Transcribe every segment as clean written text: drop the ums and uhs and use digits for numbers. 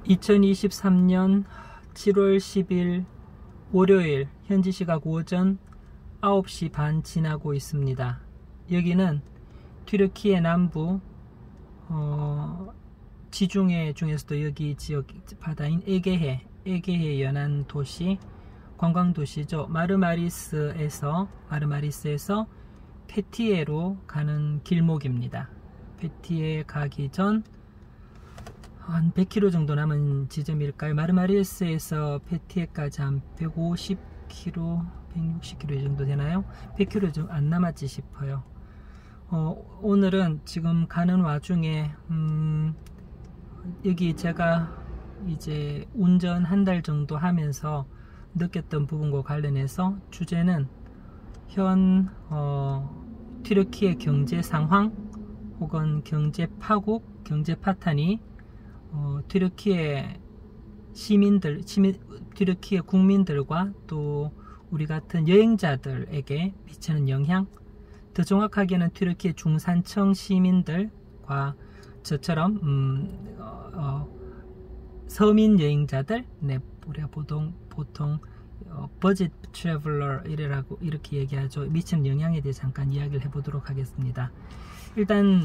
2023년 7월 10일 월요일 현지 시각 오전 9시 반 지나고 있습니다. 여기는 튀르키예 남부 지중해 중에서도 여기 지역 바다인 에게해 연안 도시, 관광도시죠. 마르마리스에서 페티에로 가는 길목입니다. 페티에 가기 전 한 100km 정도 남은 지점일까요? 마르마리스에서 페티에까지 한 150km, 160km 정도 되나요? 100km 좀 안 남았지 싶어요. 오늘은 지금 가는 와중에 여기 제가 이제 운전 한 달 정도 하면서 느꼈던 부분과 관련해서 주제는 현 튀르키예 경제 상황 혹은 경제 파국, 경제 파탄이 튀르키예 튀르키예 국민들과 또 우리 같은 여행자들에게 미치는 영향, 더 정확하게는 튀르키예 중산층 시민들과 저처럼 서민 여행자들, 우리가 보통 버짓 트래블러 이렇게 얘기하죠. 미치는 영향에 대해 잠깐 이야기를 해보도록 하겠습니다. 일단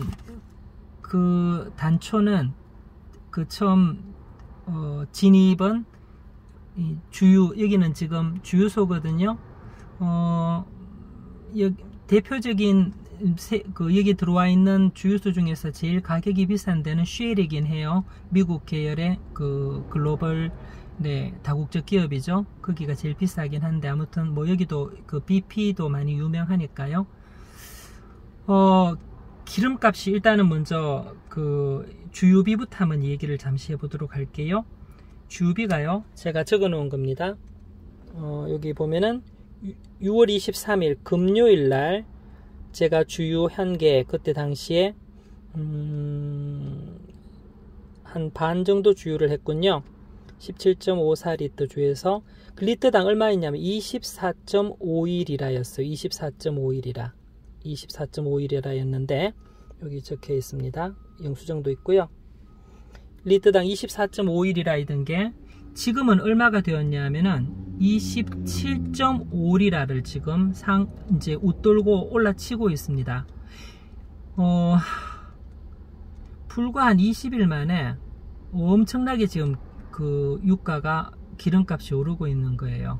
그 단초는 그 처음 진입은 여기는 지금 주유소거든요. 대표적인 여기 들어와 있는 주유소 중에서 제일 가격이 비싼 데는 쉘이긴 해요. 미국 계열의 그 글로벌 다국적 기업이죠. 거기가 제일 비싸긴 한데 아무튼 뭐 여기도 그 BP도 많이 유명하니까요. 기름값이 일단은 먼저 그 주유비부터 한번 얘기를 잠시 해보도록 할게요. 주유비가요, 제가 적어 놓은 겁니다. 여기 보면은 6월 23일 금요일 날 제가 주유한 게 그때 당시에 한 반 정도 주유를 했군요. 17.54리터 주에서 그 리터당 얼마였냐면 24.51이라였어요. 24.51이라였는데 여기 적혀 있습니다. 영수증도 있고요. 리터당 24.51이라이던 게 지금은 얼마가 되었냐면은 27.5리라를 지금 이제 웃돌고 올라치고 있습니다. 불과 한 20일 만에 엄청나게 지금 그 유가가, 기름값이 오르고 있는 거예요.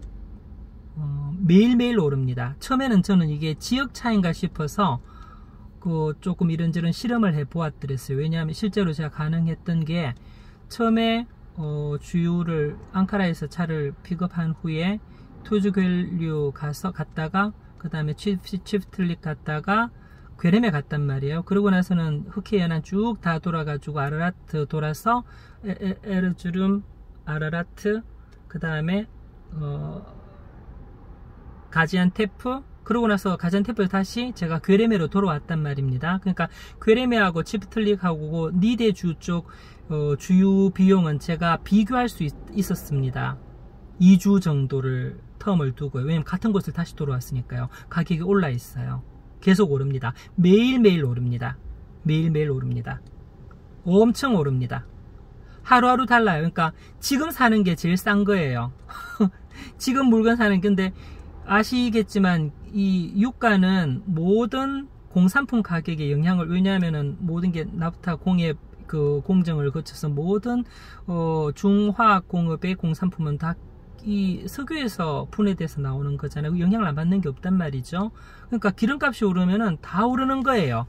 매일매일 오릅니다. 처음에는 저는 이게 지역 차인가 싶어서 조금 이런저런 실험을 해 보았더랬어요. 왜냐하면 실제로 제가 가능했던 게 처음에 주유를 앙카라에서 차를 픽업한 후에 투즈겔류 갔다가 그 다음에 치프틀릭 갔다가 괴렘에 갔단 말이에요. 그러고 나서는 흑해 연안 쭉 다 돌아가지고 아라라트 돌아서 에르주름, 아라라트, 그 다음에 가지안테프, 그러고 나서 가지안테프에 다시 제가 괴레메로 돌아왔단 말입니다. 그러니까 괴레메하고 치프틀릭하고 니데주 쪽 주유 비용은 제가 비교할 수 있었습니다. 2주 정도를 텀을 두고요. 왜냐면 같은 곳을 다시 돌아왔으니까요. 가격이 올라 있어요. 계속 오릅니다. 매일매일 오릅니다. 매일매일 오릅니다. 엄청 오릅니다. 하루하루 달라요. 그러니까 지금 사는 게 제일 싼 거예요. 지금 물건 사는 게, 근데 아시겠지만 이 유가는 모든 공산품 가격에 영향을, 왜냐하면은 모든 게 나프타 공업 그 공정을 거쳐서 모든 중화학 공업의 공산품은 다 이 석유에서 분해돼서 나오는 거잖아요. 영향을 안 받는 게 없단 말이죠. 그러니까 기름값이 오르면은 다 오르는 거예요.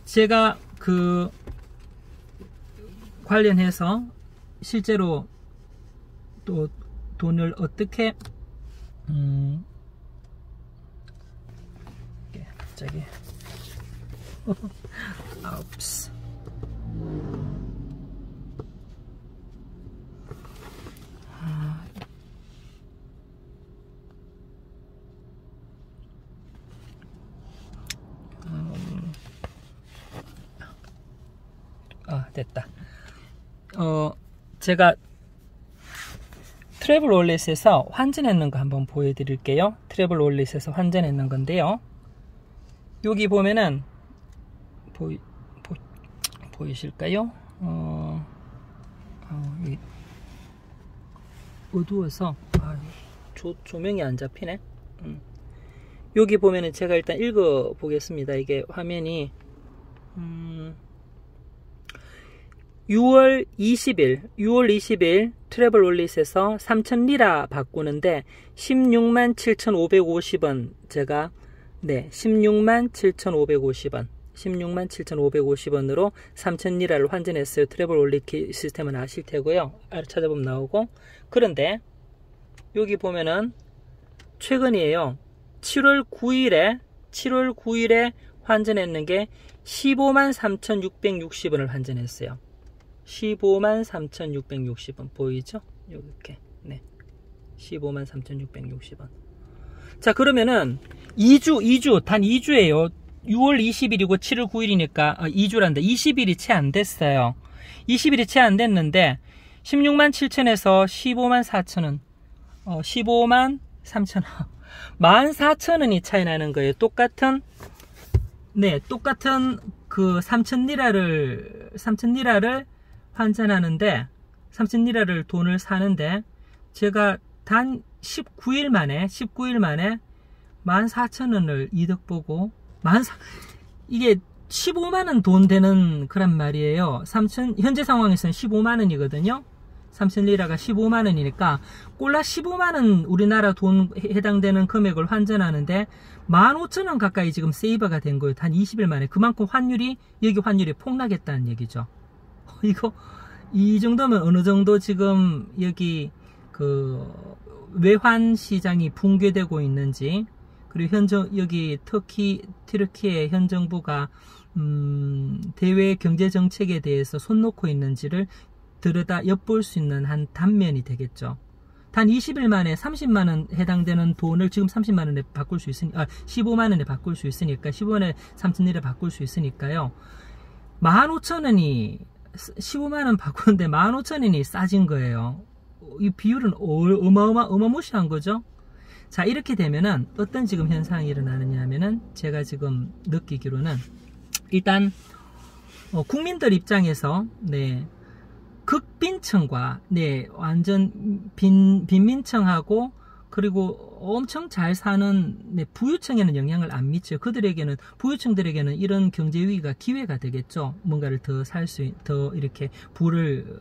제가 그 관련해서 실제로 또 돈을 어떻게 갑자기 아up스. 됐다. 제가 트래블월렛에서 환전했는 거 한번 보여드릴게요. 트래블월렛에서 환전했는 건데요. 여기 보면은 보이실까요? 어두워서 조명이 안 잡히네. 여기 보면은 제가 일단 읽어 보겠습니다. 이게 화면이 6월 20일 트래블 월릿에서 3,000리라 바꾸는데 167,550원 제가 167,550원 167,550원으로 3,000리라를 환전했어요. 트래블 월릿 시스템은 아실 테고요. 찾아보면 나오고. 그런데 여기 보면은 최근이에요. 7월 9일에 환전했는 게 153,660원을 환전했어요. 153,660원 보이죠? 이렇게 153,660원. 자, 그러면은 2주 단 2주예요. 6월 20일이고 7월 9일이니까 2주란데 20일이 채 안 됐어요. 20일이 채 안 됐는데 167,000에서 154,000원 153,000원 14,000원이 차이 나는 거예요. 똑같은 그 3,000리라를 환전하는데 3,000리라를 돈을 사는데 제가 단 19일 만에 14,000원을 이득 보고 이게 15만원 돈 되는 그란 말이에요. 현재 상황에서는 15만원이거든요. 3,000리라가 15만원이니까 꼴라 15만원 우리나라 돈 해당되는 금액을 환전하는데 15,000원 가까이 지금 세이버가 된 거예요. 단 20일 만에. 그만큼 여기 환율이 폭락했다는 얘기죠. 이거 이 정도면 어느 정도 지금 여기 그 외환 시장이 붕괴되고 있는지, 그리고 여기 튀르키예 현 정부가 대외 경제 정책에 대해서 손 놓고 있는지를 들여다 엿볼 수 있는 한 단면이 되겠죠. 단 20일 만에 30만원 해당되는 돈을 지금 30만원에 바꿀 수 있으니까 15만원에 바꿀 수 있으니까 15만원에 3,000리라 바꿀 수 있으니까요. 15,000원이 15만원 바꾸는데 15,000원이 싸진 거예요. 이 비율은 어마무시한 거죠. 자, 이렇게 되면은 어떤 지금 현상이 일어나느냐 하면은 제가 지금 느끼기로는 일단 국민들 입장에서 극빈층과 완전 빈민층하고 그리고 엄청 잘 사는 부유층에는 영향을 안 미쳐요. 부유층들에게는 이런 경제 위기가 기회가 되겠죠. 뭔가를 더 더 이렇게 부를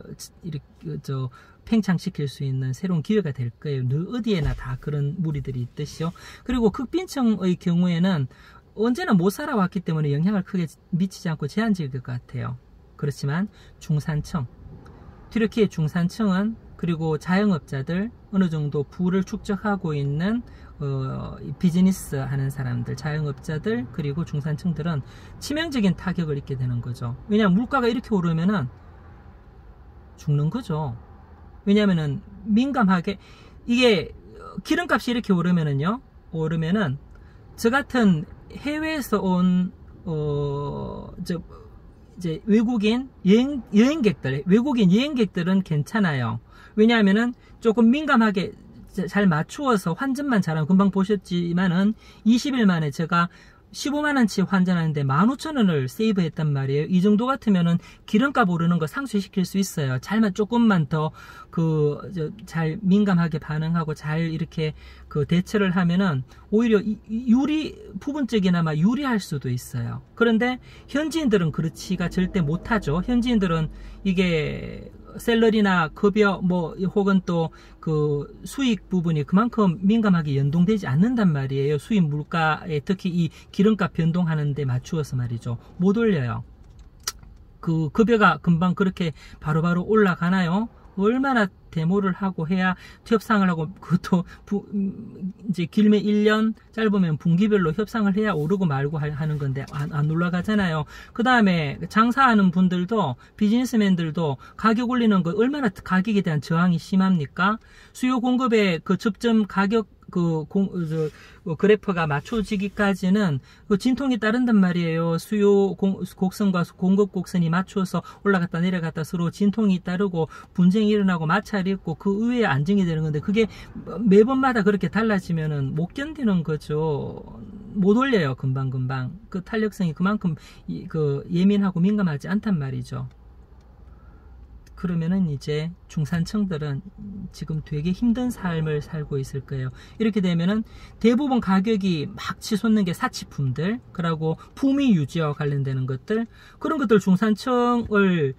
팽창시킬 수 있는 새로운 기회가 될 거예요. 어디에나 다 그런 무리들이 있듯이요. 그리고 극빈층의 경우에는 언제나 못 살아왔기 때문에 영향을 크게 미치지 않고 제한적일 것 같아요. 그렇지만 중산층, 튀르키예 중산층은, 그리고 자영업자들, 어느 정도 부를 축적하고 있는 비즈니스 하는 사람들, 자영업자들, 그리고 중산층들은 치명적인 타격을 입게 되는 거죠. 왜냐하면 물가가 이렇게 오르면은 죽는 거죠. 왜냐하면은 민감하게, 이게 기름값이 이렇게 오르면은 저 같은 해외에서 온 이제 외국인 여행객들은 괜찮아요. 왜냐하면은 조금 민감하게 잘 맞추어서 환전만 잘하면, 금방 보셨지만은 20일 만에 제가 15만원치 환전하는데 15,000원을 세이브했단 말이에요. 이 정도 같으면은 기름값 오르는 거 상쇄시킬 수 있어요. 조금만 더 잘 민감하게 반응하고 잘 이렇게 대처를 하면은 오히려 부분적이나마 유리할 수도 있어요. 그런데 현지인들은 그렇지가 절대 못하죠. 현지인들은 이게 셀러리나 급여 혹은 또 수익 부분이 그만큼 민감하게 연동되지 않는단 말이에요. 수입 물가에, 특히 이 기름값 변동하는 데 맞추어서 말이죠. 못 올려요. 급여가 금방 그렇게 바로바로 올라가나요? 얼마나 데모를 하고 해야, 협상을 하고, 그것도 이제 길면 1년, 짧으면 분기별로 협상을 해야 오르고 말고 하는 건데 안 올라가잖아요. 그 다음에 장사하는 분들도, 비즈니스맨들도 가격 올리는 거, 얼마나 가격에 대한 저항이 심합니까? 수요 공급의 접점 가격 그래프가 맞춰지기까지는 진통이 따른단 말이에요. 수요 곡선과 공급 곡선이 맞춰서 올라갔다 내려갔다 서로 진통이 따르고 분쟁이 일어나고 마찰이 있고 그 이후에 안정이 되는 건데, 그게 매번마다 그렇게 달라지면은 못 견디는 거죠. 못 올려요. 금방금방. 탄력성이 그만큼 예민하고 민감하지 않단 말이죠. 그러면은 이제 중산층들은 지금 되게 힘든 삶을 살고 있을 거예요. 이렇게 되면은 대부분 가격이 막 치솟는 게 사치품들, 그리고 품위 유지와 관련되는 것들, 그런 것들 중산층의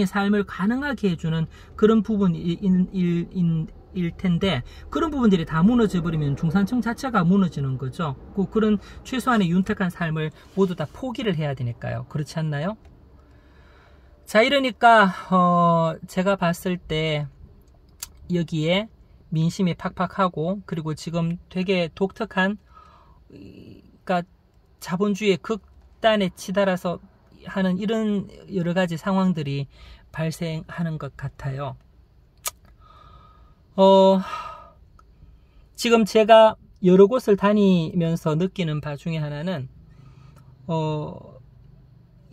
삶을 가능하게 해주는 그런 부분일 텐데, 그런 부분들이 다 무너져 버리면 중산층 자체가 무너지는 거죠. 그런 최소한의 윤택한 삶을 모두 다 포기를 해야 되니까요. 그렇지 않나요? 자, 이러니까 제가 봤을 때 여기에 민심이 팍팍하고, 그리고 지금 되게 독특한, 그러니까 자본주의의 극단에 치달아서 하는 이런 여러 가지 상황들이 발생하는 것 같아요. 지금 제가 여러 곳을 다니면서 느끼는 바 중에 하나는,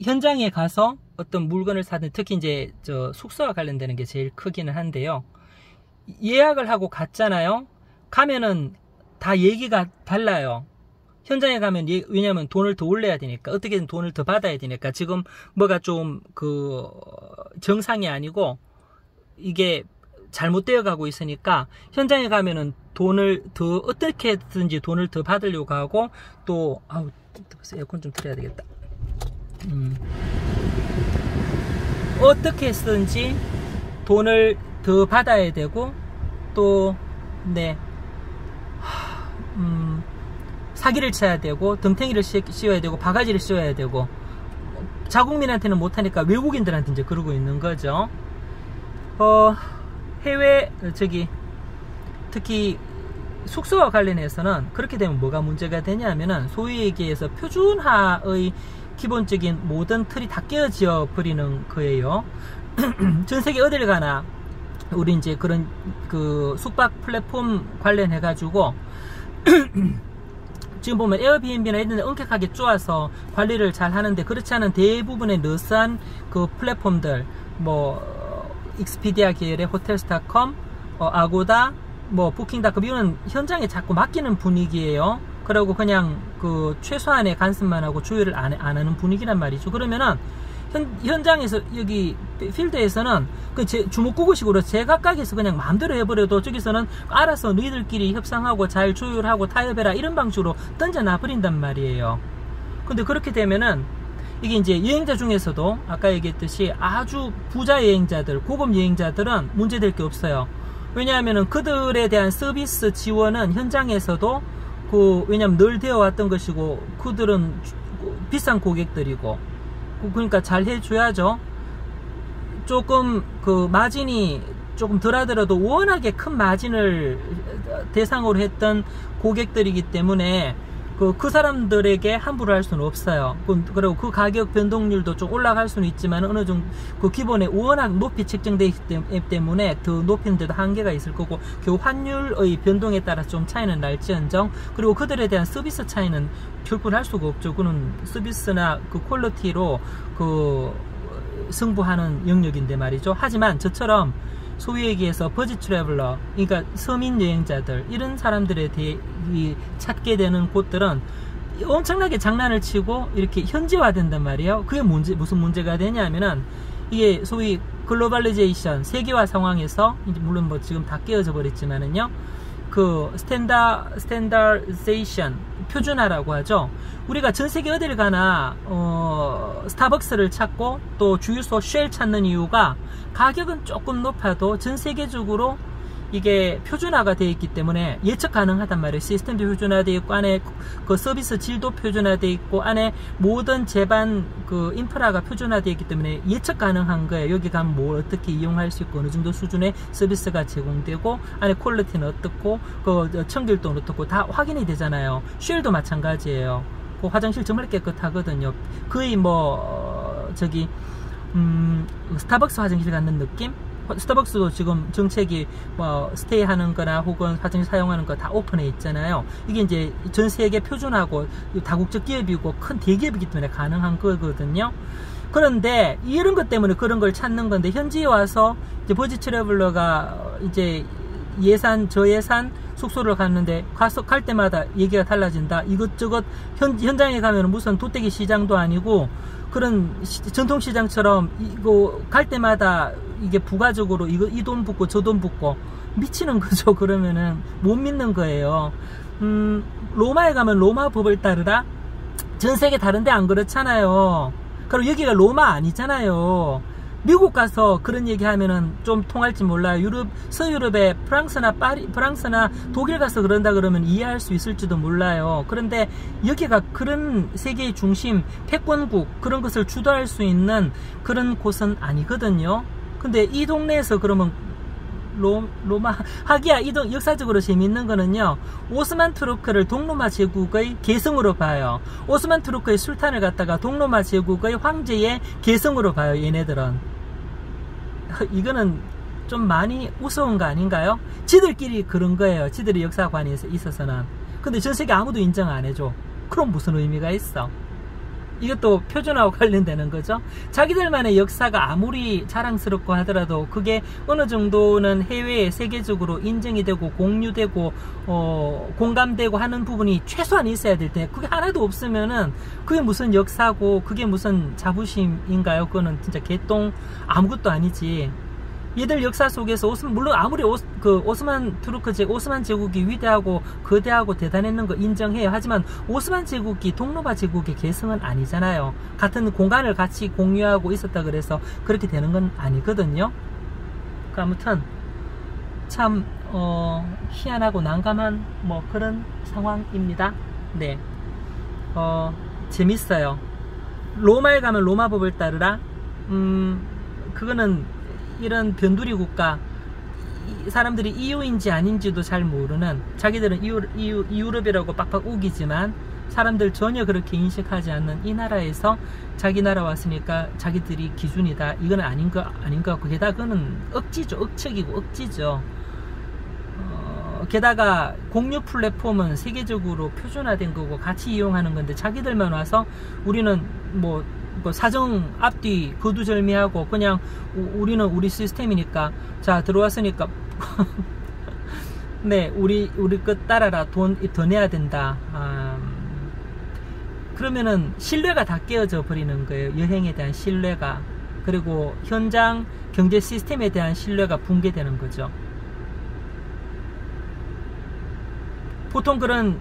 현장에 가서 어떤 물건을 사든, 특히 이제 숙소와 관련되는 게 제일 크기는 한데요. 예약을 하고 갔잖아요. 가면은 다 얘기가 달라요. 현장에 가면, 왜냐면 돈을 더 올려야 되니까, 어떻게든 돈을 더 받아야 되니까, 지금 뭐가 좀 정상이 아니고 이게 잘못되어 가고 있으니까, 현장에 가면은 어떻게든지 돈을 더 받으려고 하고, 또 에어컨 좀 틀어야 되겠다. 어떻게 쓰든지 돈을 더 받아야 되고, 또 사기를 쳐야 되고, 덤탱이를 씌워야 되고, 바가지를 씌워야 되고, 자국민한테는 못하니까 외국인들한테 이제 그러고 있는 거죠. 특히 숙소와 관련해서는 그렇게 되면 뭐가 문제가 되냐면은, 소위 얘기해서 표준화의 기본적인 모든 틀이 다 깨어져 버리는 거예요. 전 세계 어딜 가나 우리 이제 그런 숙박 플랫폼 관련해 가지고 지금 보면 에어비앤비나 이런 데 엄격하게 쪼아서 관리를 잘 하는데, 그렇지 않은 대부분의 느스한 그 플랫폼들, 익스피디아 계열의 호텔스닷컴, 아고다, 부킹닷컴, 이거는 현장에 자꾸 맡기는 분위기예요. 그리고 그냥 최소한의 간섭만 하고 조율을 안 하는 분위기란 말이죠. 그러면은 현장에서, 여기 필드에서는 주먹구구식으로 제각각에서 그냥 마음대로 해버려도, 저기서는 알아서 너희들끼리 협상하고 잘 조율하고 타협해라, 이런 방식으로 던져놔 버린단 말이에요. 근데 그렇게 되면은 이게 이제 여행자 중에서도 아까 얘기했듯이 아주 부자 여행자들, 고급 여행자들은 문제될 게 없어요. 왜냐하면은 그들에 대한 서비스 지원은 현장에서도 왜냐면 늘 되어 왔던 것이고, 그들은 비싼 고객들이고, 그러니까 잘 해줘야죠. 조금 마진이 조금 덜 하더라도 워낙에 큰 마진을 대상으로 했던 고객들이기 때문에 그 사람들에게 함부로 할 수는 없어요. 그리고 그 가격 변동률도 좀 올라갈 수는 있지만, 어느 정도 기본에 워낙 높이 책정되기 때문에 더 높이는데도 한계가 있을 거고, 결국 환율의 변동에 따라 좀 차이는 날지언정, 그리고 그들에 대한 서비스 차이는 결코 할 수가 없죠. 그는 서비스나 퀄리티로 승부하는 영역인데 말이죠. 하지만 저처럼 소위 얘기해서 버짓 트래블러, 그러니까 서민 여행자들, 이런 사람들에 대해 찾게 되는 곳들은 엄청나게 장난을 치고 이렇게 현지화된단 말이에요. 그게 무슨 문제가 되냐면은, 이게 소위 글로벌리제이션, 세계화 상황에서, 물론 지금 다 깨어져 버렸지만은요, 스탠다이제이션, 표준화라고 하죠. 우리가 전 세계 어딜 가나 스타벅스를 찾고 또 주유소 쉘 찾는 이유가, 가격은 조금 높아도 전 세계적으로 이게 표준화가 되어 있기 때문에 예측 가능하단 말이에요. 시스템도 표준화되어 있고, 안에 서비스 질도 표준화되어 있고, 안에 모든 제반 인프라가 표준화되어 있기 때문에 예측 가능한 거예요. 여기 가면 뭘 어떻게 이용할 수 있고, 어느 정도 수준의 서비스가 제공되고, 안에 퀄리티는 어떻고, 청결도는 어떻고, 다 확인이 되잖아요. 쉘도 마찬가지예요. 화장실 정말 깨끗하거든요. 거의 스타벅스 화장실 갖는 느낌? 스타벅스도 지금 정책이 스테이 하는 거나 혹은 화장실 사용하는 거 다 오픈해 있잖아요. 이게 이제 전 세계 표준하고 다국적 기업이고 큰 대기업이기 때문에 가능한 거거든요. 그런데 이런 것 때문에 그런 걸 찾는 건데, 현지에 와서 이제 버짓 트래블러가 이제 저예산 숙소를 갔는데, 갈 때마다 얘기가 달라진다. 이것저것 현장에 가면 무슨 도떼기 시장도 아니고, 그런 전통시장처럼 이거 갈 때마다 이게 부가적으로 이 돈 붓고 저 돈 붓고 미치는 거죠. 그러면은 못 믿는 거예요. 로마에 가면 로마 법을 따르라? 전 세계 다른데 안 그렇잖아요. 그리고 여기가 로마 아니잖아요. 미국 가서 그런 얘기 하면은 좀 통할지 몰라요. 서유럽에 프랑스나 독일 가서 그런다 그러면 이해할 수 있을지도 몰라요. 그런데 여기가 그런 세계의 중심, 패권국, 그런 것을 주도할 수 있는 그런 곳은 아니거든요. 근데 이 동네에서 그러면 로마 하기야 역사적으로 재밌는 거는요, 오스만 투르크를 동로마 제국의 계승으로 봐요. 오스만 투르크의 술탄을 갖다가 동로마 제국의 황제의 계승으로 봐요. 얘네들은 이거는 좀 많이 우스운 거 아닌가요? 지들끼리 그런 거예요. 지들의 역사관에 있어서는. 근데 전 세계 아무도 인정 안 해줘. 그럼 무슨 의미가 있어? 이것도 표준화와 관련되는 거죠. 자기들만의 역사가 아무리 자랑스럽고 하더라도 그게 어느 정도는 해외에 세계적으로 인정이 되고 공유되고 공감되고 하는 부분이 최소한 있어야 될 때, 그게 하나도 없으면은 그게 무슨 역사고 그게 무슨 자부심인가요? 그거는 진짜 개똥 아무것도 아니지. 얘들 역사 속에서 물론 아무리 오스만 제국이 위대하고 거대하고 대단했는 거 인정해요. 하지만 오스만 제국이 동로마 제국의 계승은 아니잖아요. 같은 공간을 같이 공유하고 있었다 그래서 그렇게 되는 건 아니거든요. 아무튼 참 희한하고 난감한 뭐 그런 상황입니다. 네, 재밌어요. 로마에 가면 로마 법을 따르라. 그거는 이런 변두리 국가, 사람들이 EU인지 아닌지도 잘 모르는, 자기들은 유럽이라고 빡빡 우기지만 사람들 전혀 그렇게 인식하지 않는 이 나라에서 자기 나라 왔으니까 자기들이 기준이다, 이건 아닌 거 같고, 게다가 그거는 억지죠. 억측이고 억지죠. 게다가 공유 플랫폼은 세계적으로 표준화된 거고 같이 이용하는 건데, 자기들만 와서 우리는 뭐 사정 앞뒤 거두절미하고 그냥 우리는 우리 시스템이니까 자 들어왔으니까 네 우리 것 따라라, 돈 더 내야 된다. 그러면은 신뢰가 다 깨어져 버리는 거예요. 여행에 대한 신뢰가, 그리고 현장 경제 시스템에 대한 신뢰가 붕괴되는 거죠. 보통 그런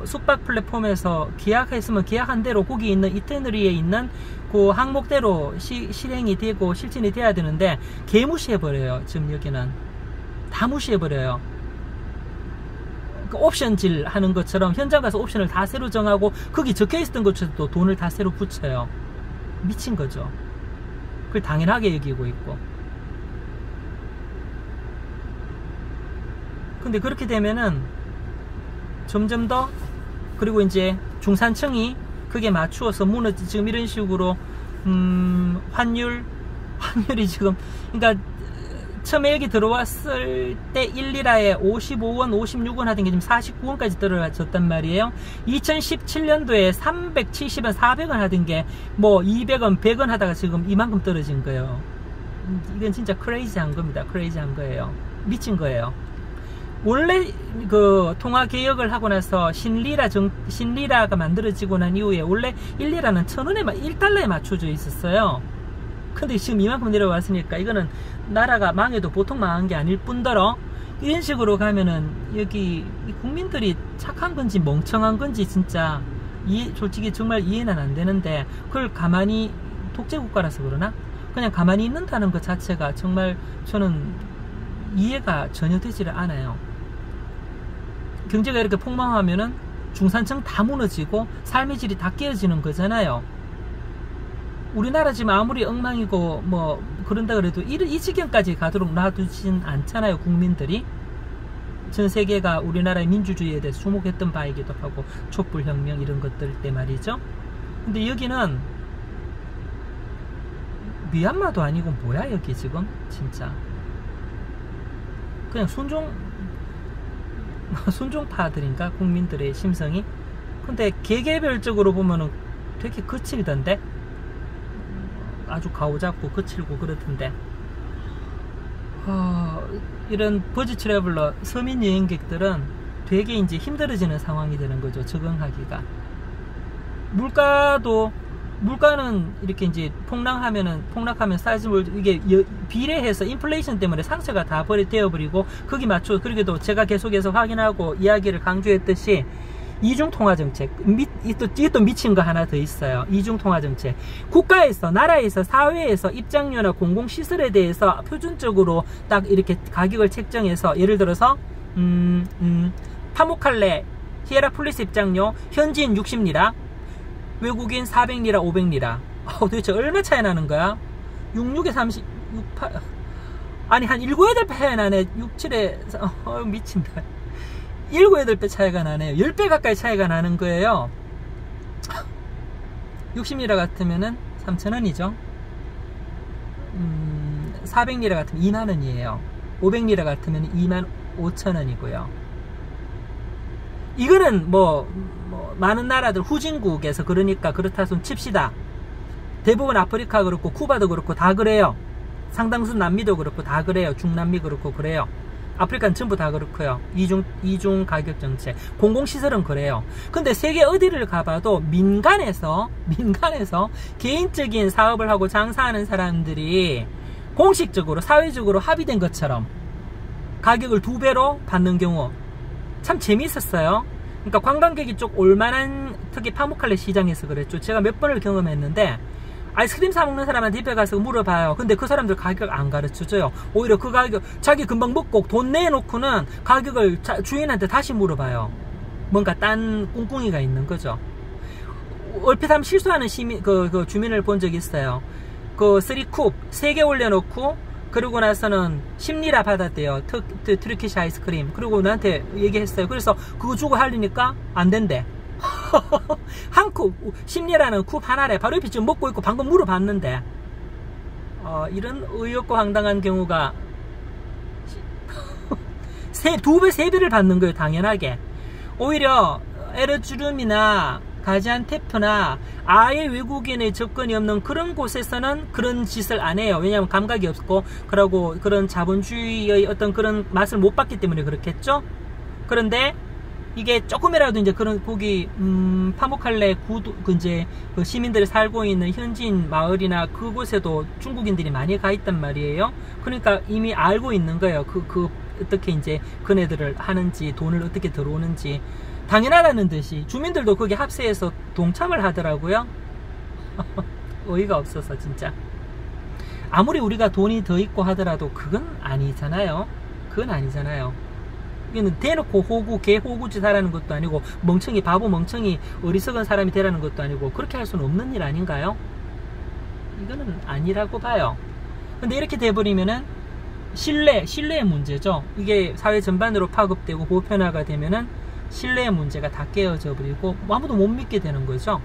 숙박 플랫폼에서 계약했으면 계약한 대로 거기 있는 이태너리에 있는 그 항목대로 실행이 되고 실천이 돼야 되는데 개무시해버려요. 지금 여기는 다 무시해버려요. 옵션질 하는 것처럼 현장 가서 옵션을 다 새로 정하고 거기 적혀있었던 것처럼 돈을 다 새로 붙여요. 미친 거죠. 그걸 당연하게 여기고 있고. 근데 그렇게 되면은 점점 더, 그리고 이제 중산층이 그게 맞추어서 지금 이런 식으로 환율이 지금, 그러니까 처음에 여기 들어왔을 때 1리라에 55원 56원 하던 게 지금 49원까지 떨어졌단 말이에요. 2017년도에 370원 400원 하던 게 뭐 200원 100원 하다가 지금 이만큼 떨어진 거예요. 이건 진짜 크레이지한 겁니다. 크레이지한 거예요. 미친 거예요. 원래 그 통화 개혁을 하고 나서 신리라가 만들어지고 난 이후에 원래 1리라는 1000원에 1달러에 맞춰져 있었어요. 근데 지금 이만큼 내려왔으니까 이거는 나라가 망해도 보통 망한 게 아닐 뿐더러, 이런 식으로 가면은 여기 국민들이 착한 건지 멍청한 건지 진짜 솔직히 정말 이해는 안 되는데, 그걸 가만히, 독재국가라서 그러나? 그냥 가만히 있는다는 것 자체가 정말 저는 이해가 전혀 되지를 않아요. 경제가 이렇게 폭망하면은 중산층 다 무너지고 삶의 질이 다 깨어지는 거잖아요. 우리나라 지금 아무리 엉망이고 뭐 그런다 그래도 이 지경까지 가도록 놔두진 않잖아요. 국민들이 전 세계가 우리나라의 민주주의에 대해 주목했던 바이기도 하고, 촛불혁명 이런 것들 때 말이죠. 근데 여기는 미얀마도 아니고 뭐야 여기 지금 진짜 그냥 순종파들인가, 국민들의 심성이. 근데 개개별적으로 보면은 되게 거칠던데, 아주 가오잡고 거칠고 그렇던데. 이런 버지 트래블러, 서민 여행객들은 되게 이제 힘들어지는 상황이 되는 거죠. 적응하기가. 물가도 물가는 이렇게 이제 폭락하면 싸지물 이게 비례해서 인플레이션 때문에 상세가 다 되어버리고 거기 맞춰. 그러게도 제가 계속해서 확인하고 이야기를 강조했듯이 이중통화정책, 이게 또 미친 거 하나 더 있어요. 이중통화정책. 국가에서, 나라에서, 사회에서 입장료나 공공시설에 대해서 표준적으로 딱 이렇게 가격을 책정해서, 예를 들어서 파묵칼레 히에라폴리스 입장료 현지인 60리라, 외국인 400리라, 500리라. 도대체 얼마 차이 나는 거야? 66에 30, 68, 아니 한 7, 8배 차이 나네. 6, 7에 미친다. 7, 8배 차이가 나네요. 10배 가까이 차이가 나는 거예요. 60리라 같으면은 3,000원이죠. 400리라 같으면 2만원이에요. 500리라 같으면 25,000원이고요. 이거는 많은 나라들 후진국에서 그러니까 그렇다 손 칩시다. 대부분 아프리카 그렇고 쿠바도 그렇고 다 그래요. 상당수 남미도 그렇고 다 그래요. 중남미 그렇고 그래요. 아프리카는 전부 다 그렇고요. 이중 가격 정책. 공공시설은 그래요. 근데 세계 어디를 가봐도 민간에서 개인적인 사업을 하고 장사하는 사람들이 공식적으로 사회적으로 합의된 것처럼 가격을 2배로 받는 경우 참 재미있었어요. 그러니까 관광객이 쪽 올만한, 특히 파묵칼레 시장에서 그랬죠. 제가 몇 번을 경험했는데 아이스크림 사 먹는 사람한테 입에 가서 물어봐요. 근데 그 사람들 가격 안 가르쳐줘요. 오히려 그 가격 자기 금방 먹고 돈 내놓고는 가격을 주인한테 다시 물어봐요. 뭔가 딴 꿍꿍이가 있는 거죠. 얼핏 하면 실수하는 그 주민을 본 적이 있어요. 그 3쿱 3개 올려놓고 그러고 나서는 10리라 받았대요. 트르키시 아이스크림. 그리고 나한테 얘기했어요. 그래서 그거 주고 하려니까 안 된대. 한 쿱 10리라는 쿱 하나래. 바로 옆에 지금 먹고 있고 방금 물어봤는데 이런 의욕고 황당한 경우가 2배 3배를 받는 거예요. 당연하게. 오히려 에르주름이나 가지안테프나 아예 외국인의 접근이 없는 그런 곳에서는 그런 짓을 안 해요. 왜냐하면 감각이 없고 그러고 그런 자본주의의 어떤 그런 맛을 못 봤기 때문에 그렇겠죠. 그런데 이게 조금이라도 이제 그런 거기 파묵칼레 이제 그 시민들이 살고 있는 현지인 마을이나 그곳에도 중국인들이 많이 가 있단 말이에요. 그러니까 이미 알고 있는 거예요. 어떻게 이제 그네들을 하는지, 돈을 어떻게 들어오는지. 당연하다는 듯이 주민들도 거기 합세해서 동참을 하더라고요. 어이가 없어서 진짜. 아무리 우리가 돈이 더 있고 하더라도 그건 아니잖아요. 그건 아니잖아요. 이거는 대놓고 호구짓 하라는 것도 아니고 멍청이, 바보 멍청이, 어리석은 사람이 되라는 것도 아니고 그렇게 할 수는 없는 일 아닌가요? 이거는 아니라고 봐요. 근데 이렇게 돼버리면은 신뢰의 문제죠. 이게 사회 전반으로 파급되고 보편화가 되면은 신뢰의 문제가 다 깨어져 버리고 아무도 못 믿게 되는 거죠.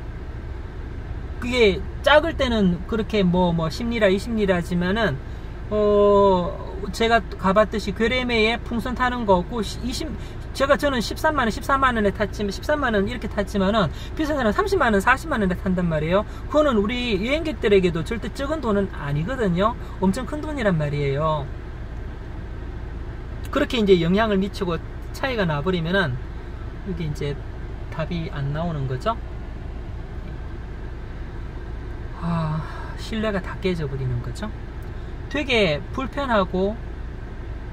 그게 작을 때는 그렇게 10리라 20리라지만은 제가 가봤듯이 괴레메에 풍선 타는 거 없고 저는 13만원 14만원에 탔지만 13만원 이렇게 탔지만은 비싼 사람은 30만원 40만원에 탄단 말이에요. 그거는 우리 여행객들에게도 절대 적은 돈은 아니거든요. 엄청 큰 돈이란 말이에요. 그렇게 이제 영향을 미치고 차이가 나버리면은 이게 이제 답이 안 나오는 거죠. 신뢰가 다 깨져 버리는 거죠. 되게 불편하고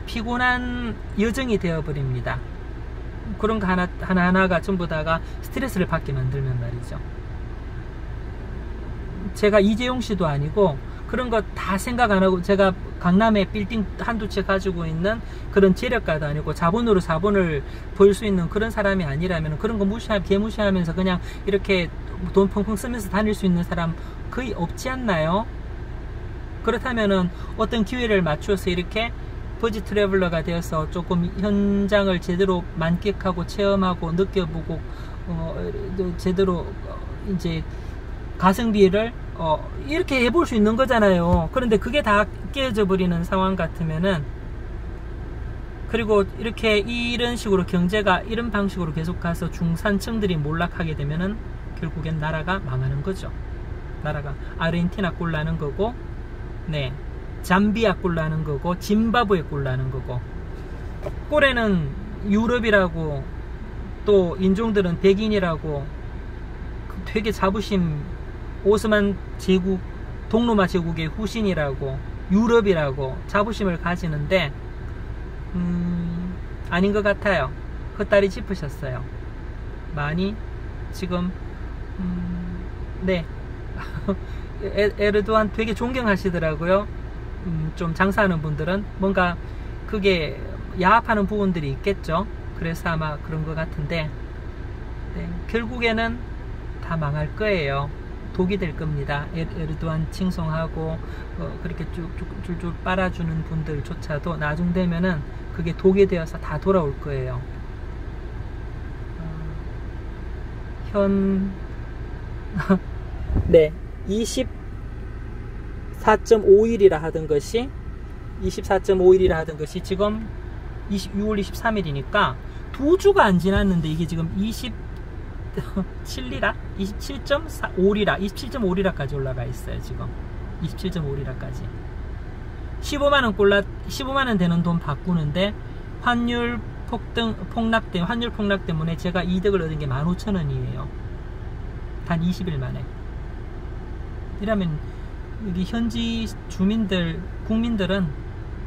피곤한 여정이 되어 버립니다. 그런 거 하나하나가 전부 다가 스트레스를 받게 만들면 말이죠. 제가 이재용 씨도 아니고 그런 거 다 생각 안 하고 제가 강남에 빌딩 한두 채 가지고 있는 그런 재력가도 아니고 자본으로 자본을 벌 수 있는 그런 사람이 아니라면 그런 거 개무시하면서 그냥 이렇게 돈 펑펑 쓰면서 다닐 수 있는 사람 거의 없지 않나요? 그렇다면은 어떤 기회를 맞춰서 이렇게 버짓 트래블러가 되어서 조금 현장을 제대로 만끽하고 체험하고 느껴보고 제대로 이제 가성비를 이렇게 해볼 수 있는 거잖아요. 그런데 그게 다 깨져 버리는 상황 같으면은, 그리고 이렇게 이런 식으로 경제가 이런 방식으로 계속 가서 중산층들이 몰락하게 되면은 결국엔 나라가 망하는 거죠. 나라가 아르헨티나 꼴 나는 거고, 네, 잠비아 꼴 나는 거고, 짐바브웨 꼴 나는 거고, 꼴에는 유럽이라고 또 인종들은 백인이라고 되게 자부심 오스만 제국, 동로마 제국의 후신이라고, 유럽이라고 자부심을 가지는데 아닌 것 같아요. 헛다리 짚으셨어요. 많이 지금 네 에르도안 되게 존경하시더라고요. 좀 장사하는 분들은 뭔가 그게 야합하는 부분들이 있겠죠. 그래서 아마 그런 것 같은데, 네, 결국에는 다 망할 거예요. 독이 될 겁니다. 에르도안 칭송하고 그렇게 줄줄 빨아주는 분들조차도 나중 되면은 그게 독이 되어서 다 돌아올 거예요. 네, 24.5일이라 하던 것이 24.5일이라 하던 것이 지금 6월 23일이니까 2주가 안 지났는데 이게 지금 27리라? 27.5리라 27.5리라까지 올라가 있어요. 지금 27.5리라까지 15만원 되는 돈 바꾸는데 환율 폭락 때문에 제가 이득을 얻은 게 15,000원이에요. 단 20일 만에. 이러면 여기 현지 국민들은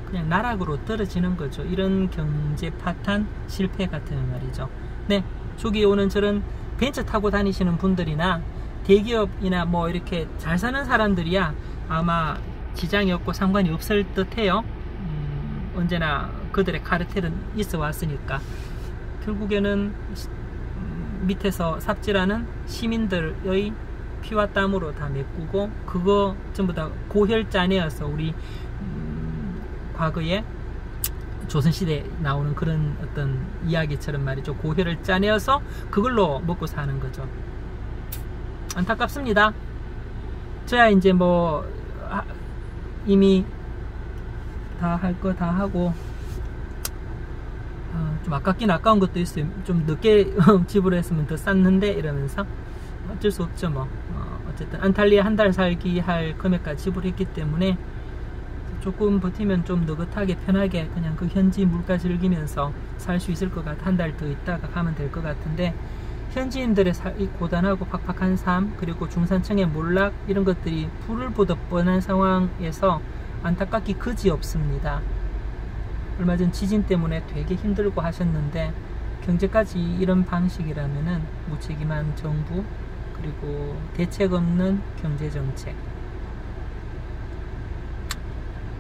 그냥 나락으로 떨어지는 거죠. 이런 경제 파탄 실패 같은 말이죠. 네, 저기 오는 저런 벤처 타고 다니시는 분들이나 대기업이나 뭐 이렇게 잘 사는 사람들이야 아마 지장이 없고 상관이 없을 듯 해요. 언제나 그들의 카르텔은 있어 왔으니까. 결국에는 밑에서 삽질하는 시민들의 피와 땀으로 다 메꾸고, 그거 전부 다 고혈자내어서 우리 과거에 조선시대에 나오는 그런 어떤 이야기처럼 말이죠. 고혈을 짜내어서 그걸로 먹고 사는 거죠. 안타깝습니다. 저야 이제 뭐 이미 다 할 거 다 하고 좀 아깝긴 아까운 것도 있어요. 좀 늦게 지불했으면 더 쌌는데 이러면서 어쩔 수 없죠. 뭐 어쨌든 안탈리아 한 달 살기 할 금액까지 지불했기 때문에 조금 버티면 좀 느긋하게 편하게 그냥 그 현지 물가 즐기면서 살 수 있을 것 같아. 한 달 더 있다가 가면 될 것 같은데, 현지인들의 이 고단하고 팍팍한 삶, 그리고 중산층의 몰락, 이런 것들이 불을 보듯 뻔한 상황에서 안타깝기 그지없습니다. 얼마 전 지진 때문에 되게 힘들고 하셨는데, 경제까지 이런 방식이라면은 무책임한 정부, 그리고 대책 없는 경제정책.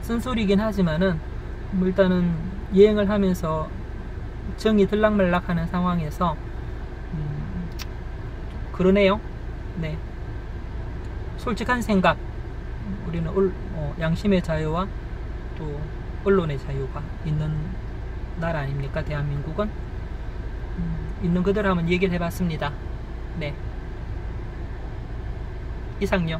쓴소리긴 하지만은 뭐 일단은 여행을 하면서 정이 들락말락하는 상황에서 그러네요. 네, 솔직한 생각, 우리는 양심의 자유와 또 언론의 자유가 있는 나라 아닙니까? 대한민국은. 있는 그대로 한번 얘기를 해봤습니다. 네, 이상요.